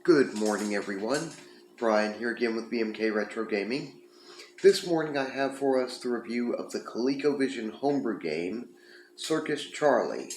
Good morning, everyone. Brian here again with BMK Retro Gaming. This morning I have for us the review of the ColecoVision Homebrew game, Circus Charlie.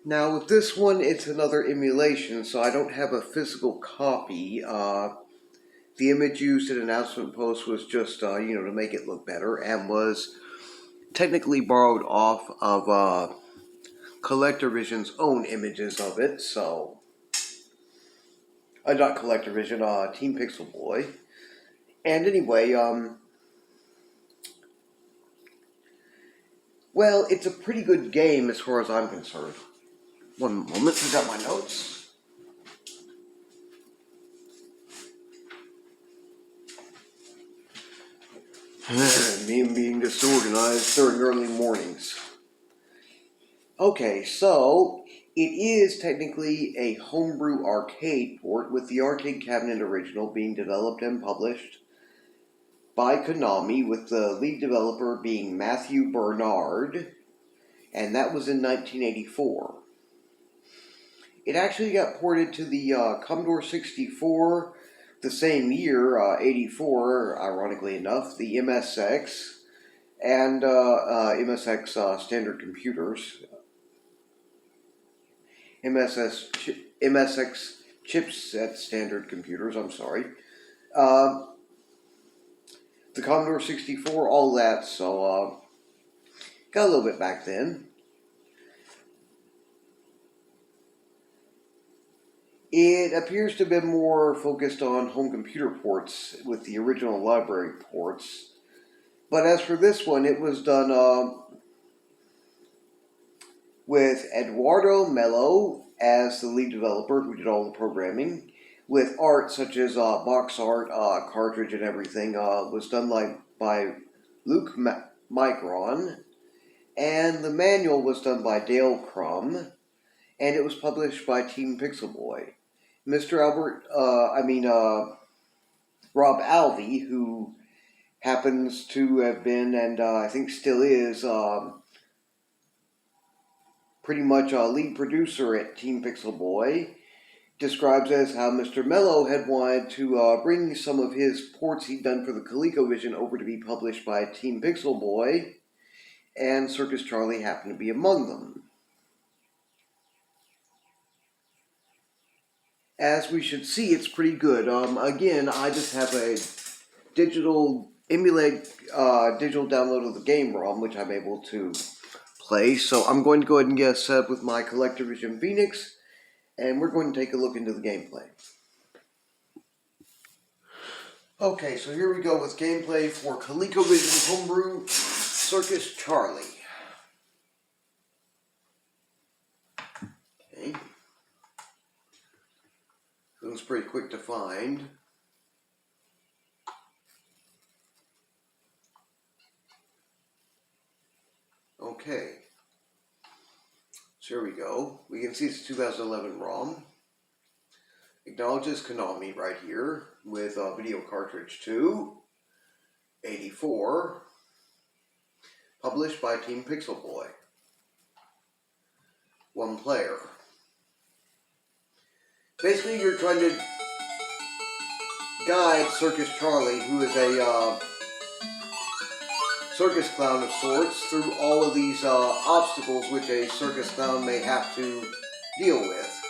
Now with this one, it's another emulation, so I don't have a physical copy. The image used in announcement post was just, to make it look better, and was technically borrowed off of ColecoVision's own images of it, so... not ColecoVision, Team Pixel Boy. And anyway, well, it's a pretty good game as far as I'm concerned. One moment, I got my notes. Me being disorganized during early mornings. Okay, so it is technically a homebrew arcade port, with the arcade cabinet original being developed and published by Konami, with the lead developer being Matthew Bernard, and that was in 1984. It actually got ported to the Commodore 64 the same year, 84, ironically enough, the MSX, and MSX standard computers. MSX chipset standard computers, I'm sorry. The Commodore 64, all that, so got a little bit back then. It appears to have been more focused on home computer ports with the original library ports. But as for this one, it was done with Eduardo Mello as the lead developer who did all the programming, with art such as box art, cartridge and everything, was done by Luke Micron, and the manual was done by Dale Crum, and it was published by Team Pixel Boy. Mr. Rob Alvey, who happens to have been, and I think still is, pretty much a lead producer at Team Pixel Boy, describes as how Mr. Mello had wanted to bring some of his ports he'd done for the ColecoVision over to be published by Team Pixel Boy, and Circus Charlie happened to be among them. As we should see, it's pretty good. Again, I just have a digital download of the game ROM, which I'm able to play. So I'm going to go ahead and get set up with my ColecoVision Phoenix, and we're going to take a look into the gameplay. Okay, so here we go with gameplay for ColecoVision Homebrew Circus Charlie. Okay. It was pretty quick to find. Okay. So here we go. We can see it's 2011 ROM. Acknowledges Konami right here with video cartridge 2. 84. Published by Team Pixel Boy. One player. Basically, you're trying to guide Circus Charlie, who is a circus clown of sorts, through all of these obstacles which a circus clown may have to deal with.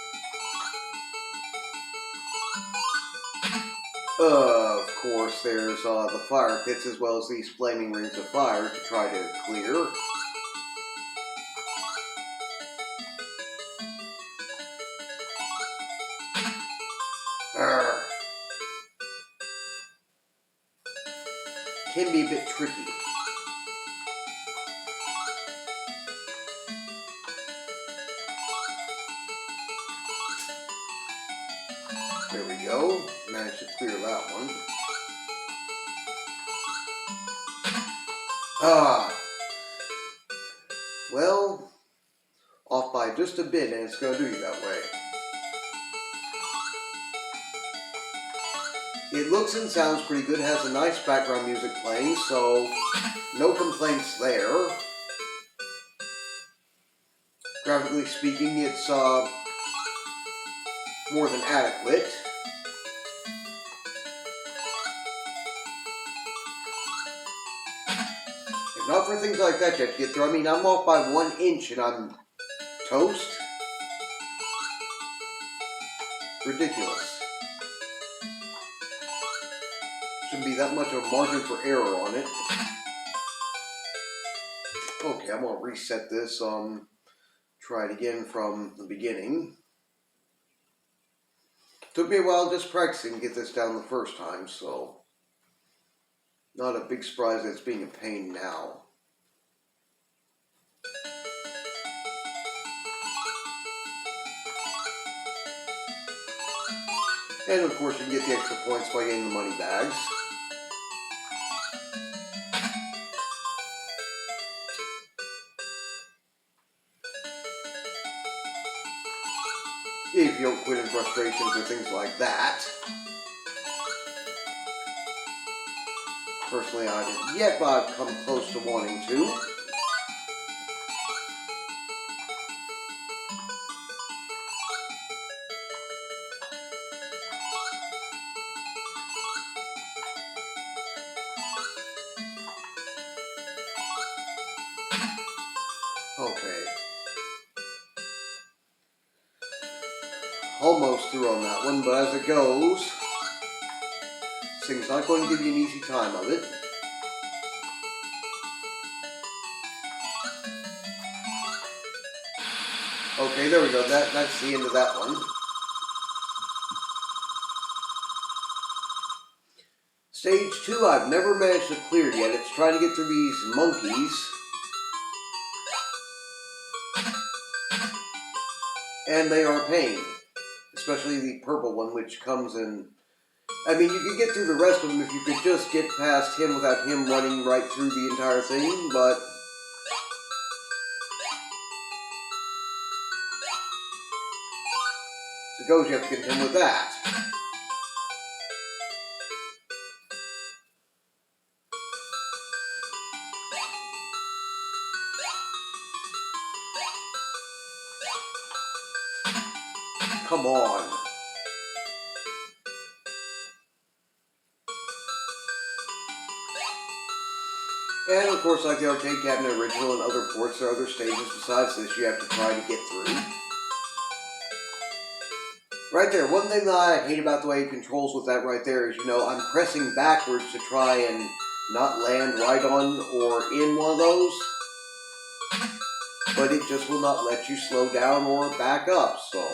Of course, there's the fire pits as well as these flaming rings of fire to try to clear. Can be a bit tricky. There we go. Managed to clear that one. Well, off by just a bit, and it's going to do you that way. It looks and sounds pretty good, has a nice background music playing, so no complaints there. Graphically speaking, it's more than adequate. If not for things like that you have to get through. I mean, I'm off by 1 inch and I'm toast. Ridiculous. Shouldn't be that much of a margin for error on it. Okay, I'm gonna reset this. Try it again from the beginning. Took me a while just practicing to get this down the first time, so not a big surprise that it's being a pain now. And of course you can get the extra points by getting the money bags. If you don't quit in frustrations or things like that. Personally, I haven't yet, but I've come close to wanting to. Okay. Almost through on that one, but as it goes, this thing's not going to give you an easy time of it. Okay, there we go. That's the end of that one. Stage 2 I've never managed to clear yet. It's trying to get through these monkeys. And they are a pain. Especially the purple one, which comes in... I mean, you could get through the rest of them if you could just get past him without him running right through the entire thing, but... as it goes, you have to contend with that. Come on. And of course, like the arcade cabinet original and other ports, there are other stages besides this you have to try to get through. Right there, one thing that I hate about the way it controls with that right there is, you know, I'm pressing backwards to try and not land right on or in one of those. But it just will not let you slow down or back up, so...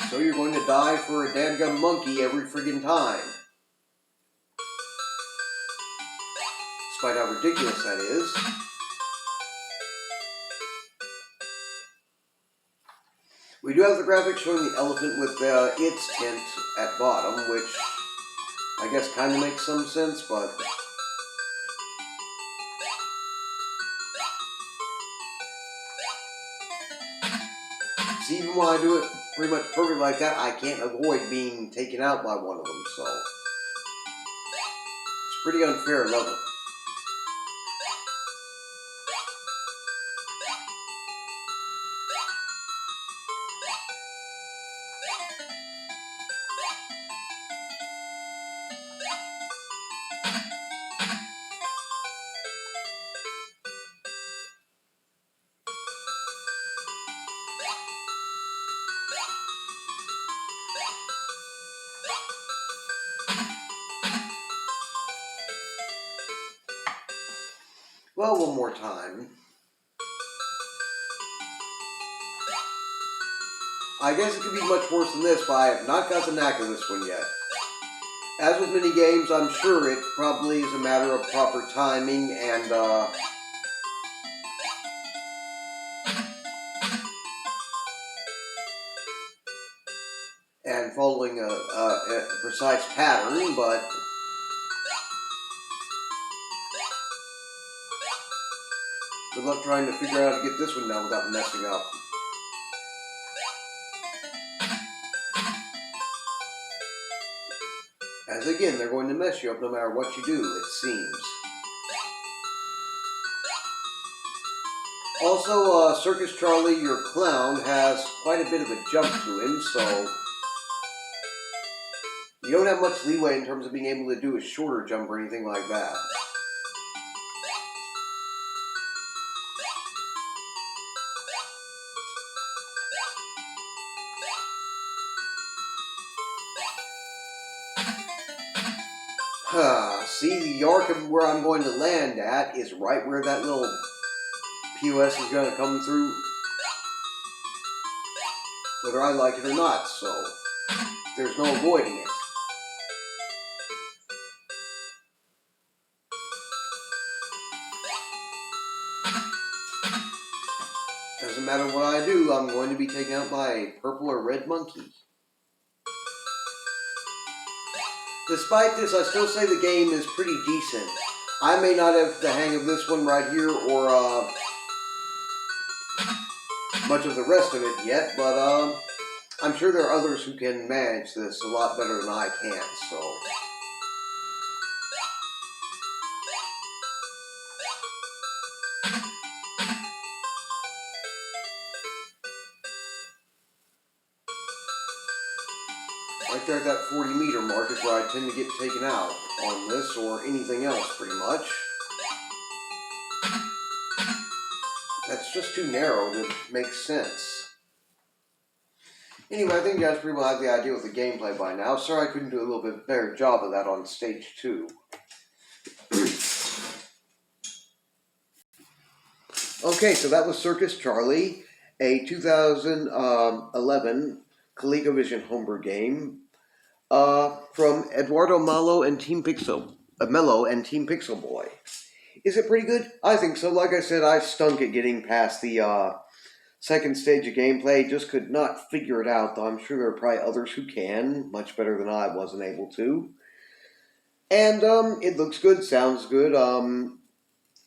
so you're going to die for a dadgum monkey every friggin' time. Despite how ridiculous that is. We do have the graphics showing the elephant with its tent at bottom, which I guess kind of makes some sense, but... see, even when I do it pretty much perfect like that, I can't avoid being taken out by one of them, so... it's pretty unfair level. Well, one more time. I guess it could be much worse than this, but I have not got the knack of this one yet. As with many games, I'm sure it probably is a matter of proper timing and, following a precise pattern, but... good luck trying to figure out how to get this one down without messing up. As again, they're going to mess you up no matter what you do, it seems. Also, Circus Charlie, your clown, has quite a bit of a jump to him, so you don't have much leeway in terms of being able to do a shorter jump or anything like that. See, the arc of where I'm going to land at is right where that little POS is going to come through, whether I like it or not, so there's no avoiding it. Doesn't matter what I do, I'm going to be taken out by a purple or red monkey. Despite this, I still say the game is pretty decent. I may not have the hang of this one right here, or much of the rest of it yet, but I'm sure there are others who can manage this a lot better than I can, so. Right there at that 40-meter mark is where I tend to get taken out on this or anything else, pretty much. That's just too narrow to make sense. Anyway, I think you guys pretty well have the idea with the gameplay by now. Sorry I couldn't do a little bit better job of that on stage 2. Okay, so that was Circus Charlie, a 2011 ColecoVision homebrew game from Eduardo Mello and Team Pixel Boy. Is it pretty good? I think so. Like I said, I stunk at getting past the second stage of gameplay. Just could not figure it out, though I'm sure there are probably others who can, much better than I wasn't able to. And it looks good, sounds good.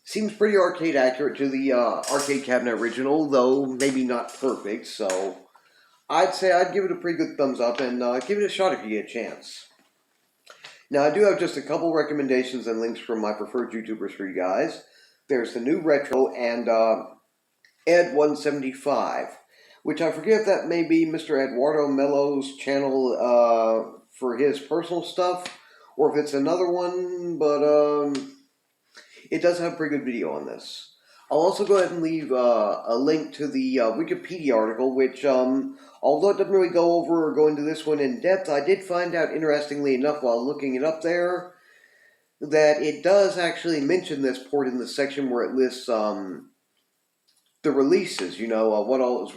Seems pretty arcade accurate to the arcade cabinet original, though maybe not perfect, so I'd say I'd give it a pretty good thumbs up and give it a shot if you get a chance. Now, I do have just a couple recommendations and links from my preferred YouTubers for you guys. There's the new Retro and Ed175, which I forget if that may be Mr. Eduardo Mello's channel for his personal stuff, or if it's another one, but it does have a pretty good video on this. I'll also go ahead and leave a link to the Wikipedia article, which, although it doesn't really go over or go into this one in depth, I did find out, interestingly enough, while looking it up there, that it does actually mention this port in the section where it lists the releases, you know, what all is,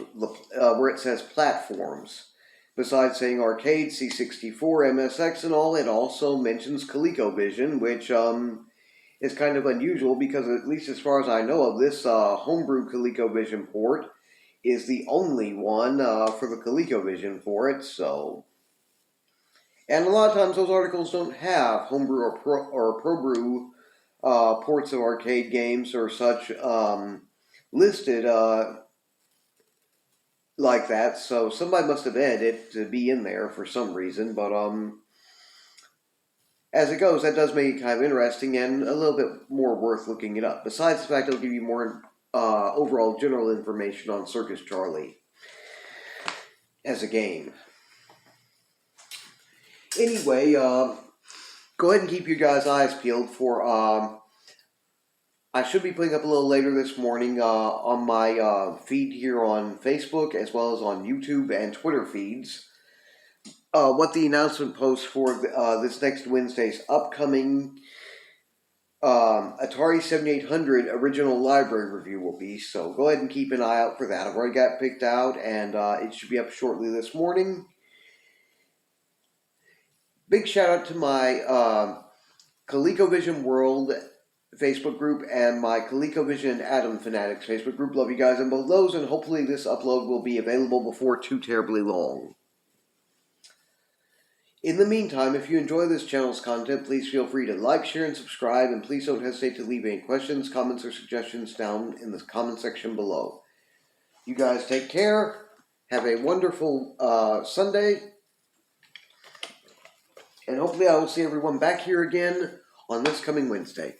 where it says platforms. Besides saying arcade, C64, MSX, and all, it also mentions ColecoVision, which is kind of unusual because, at least as far as I know of, this homebrew ColecoVision port is the only one for the ColecoVision for it, so. And a lot of times those articles don't have homebrew or ProBrew ports of arcade games or such listed like that, so somebody must have added it to be in there for some reason, but as it goes, that does make it kind of interesting and a little bit more worth looking it up. Besides the fact it'll give you more overall general information on Circus Charlie as a game. Anyway, go ahead and keep your guys' eyes peeled for, I should be putting up a little later this morning on my feed here on Facebook as well as on YouTube and Twitter feeds. What the announcement post for this next Wednesday's upcoming Atari 7800 original library review will be, so go ahead and keep an eye out for that. I've already got it picked out, and it should be up shortly this morning. Big shout out to my ColecoVision World Facebook group and my ColecoVision Atom Fanatics Facebook group. Love you guys in both those, and hopefully this upload will be available before too terribly long. In the meantime, if you enjoy this channel's content, please feel free to like, share, and subscribe, and please don't hesitate to leave any questions, comments, or suggestions down in the comment section below. You guys take care, have a wonderful Sunday, and hopefully I will see everyone back here again on this coming Wednesday.